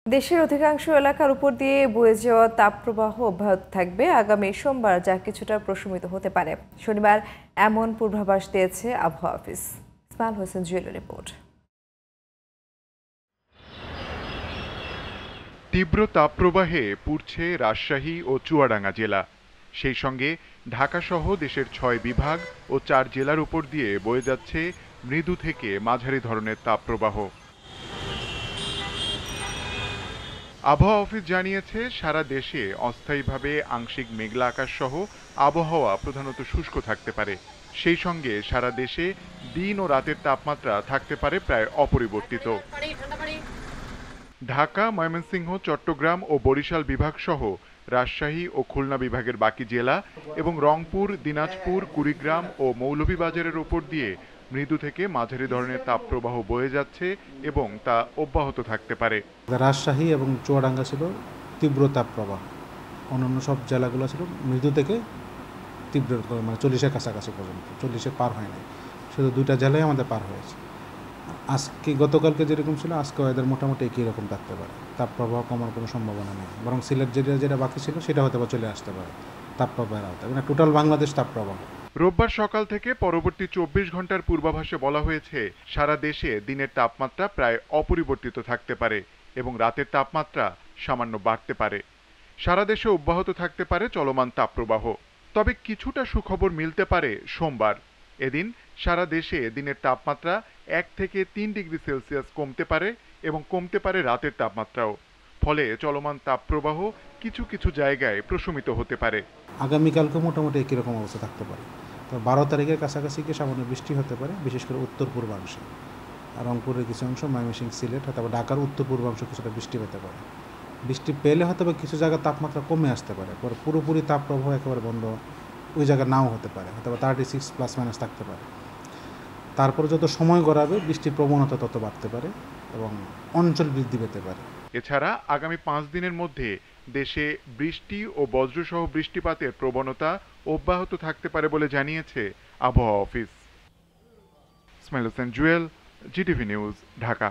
দেশের অধিকাংশ এলাকার উপর দিয়ে বয়ে যাওয়া তাপপ্রবাহ অব্যাহত থাকবে আগামী সোমবার, যা কিছুটা প্রশমিত হতে পারে। শনিবার এমন পূর্বাভাস দিয়েছে আবহাওয়া অফিস। ইসমাইল হোসেন জুয়েলের রিপোর্ট। তীব্র তাপপ্রবাহে পুড়ছে রাজশাহী ও চুয়াডাঙ্গা জেলা। সেই সঙ্গে ঢাকাসহ দেশের ৬ বিভাগ ও ৪ জেলার উপর দিয়ে বয়ে যাচ্ছে মৃদু থেকে মাঝারি ধরনের তাপপ্রবাহ। আবহাওয়া অফিস জানিয়েছে, সারা দেশে অস্থায়ীভাবে আংশিক মেঘলা আকাশ সহ আবহাওয়া প্রধানত শুষ্ক থাকতে পারে। সেই সঙ্গে সারা দেশে দিন ও রাতের তাপমাত্রা থাকতে পারে প্রায় অপরিবর্তিত। ঢাকা, ময়মনসিংহ, চট্টগ্রাম ও বরিশাল বিভাগ সহ রাজশাহী ও খুলনা বিভাগের বাকি জেলা এবং রংপুর, দিনাজপুর, কুড়িগ্রাম ও মৌলভীবাজারের উপর দিয়ে মৃদু থেকে মাঝারি ধরনের তাপপ্রবাহ বয়ে যাচ্ছে এবং তা অব্যাহত থাকতে পারে। রাজশাহী এবং চুয়াডাঙ্গা ছিল তীব্র তাপপ্রবাহ, অন্যান্য সব জেলাগুলো ছিল মৃদু থেকে তীব্র, মানে 40-এর কাছাকাছি পর্যন্ত, 40-এ পার হয় নাই। শুধু 2টা জেলায় আমাদের পার হয়েছে। আজকে গতকালকে যেরকম ছিল আজকে এদের মোটামুটি একই রকম থাকতে পারে। তাপপ্রবাহ কমার কোনো সম্ভাবনা নেই, বরং সিলেট যেটা বাকি ছিল সেটা হয়তো বা চলে আসতে পারে তাপপ্রবাহের আওতায়, মানে টোটাল বাংলাদেশ তাপপ্রবাহ। রোববার সকাল থেকে পরবর্তী 24 ঘন্টার পূর্বাভাসে বলা হয়েছে, সারা দেশে দিনের তাপমাত্রা প্রায় অপরিবর্তিত থাকতে পারে এবং রাতের তাপমাত্রা সামান্য বাড়তে পারে। সারা দেশে অব্যাহত থাকতে পারে চলমান তাপপ্রবাহ। তবে কিছুটা সুখবর মিলতে পারে সোমবার। এদিন সারা দেশে দিনের তাপমাত্রা 1 থেকে 3 ডিগ্রি সেলসিয়াস কমতে পারে এবং কমতে পারে রাতের তাপমাত্রাও। ফলে চলমান তাপপ্রবাহ কিছু কিছু জায়গায় প্রশমিত হতে পারে। আগামীকালকে মোটামুটি একই রকম অবস্থা থাকতে পারে। তো 12 তারিখের কাছাকাছি গিয়ে সামান্য বৃষ্টি হতে পারে, বিশেষ করে উত্তর পূর্বাংশে। আর রংপুরের কিছু অংশ, ময়মনসিংহ, সিলেট, অথবা ঢাকার উত্তর পূর্বাংশ কিছুটা বৃষ্টি পেতে পারে। বৃষ্টি পেলে হয়তো বা কিছু জায়গায় তাপমাত্রা কমে আসতে পারে, পরে পুরোপুরি তাপপ্রবাহ একেবারে বন্ধ ওই জায়গায় নাও হতে পারে, অথবা 36± থাকতে পারে। তারপরে যত সময় গড়াবে বৃষ্টির প্রবণতা তত বাড়তে পারে এবং অঞ্চল বৃদ্ধি পেতে পারে। এছাড়া আগামী 5 দিনের মধ্যে দেশে বৃষ্টি ও বজ্রসহ বৃষ্টিপাতের প্রবণতা অব্যাহত থাকতে পারে বলে জানিয়েছে আবহাওয়া office. Ismail Hossain Jewel, GTV news, Dhaka.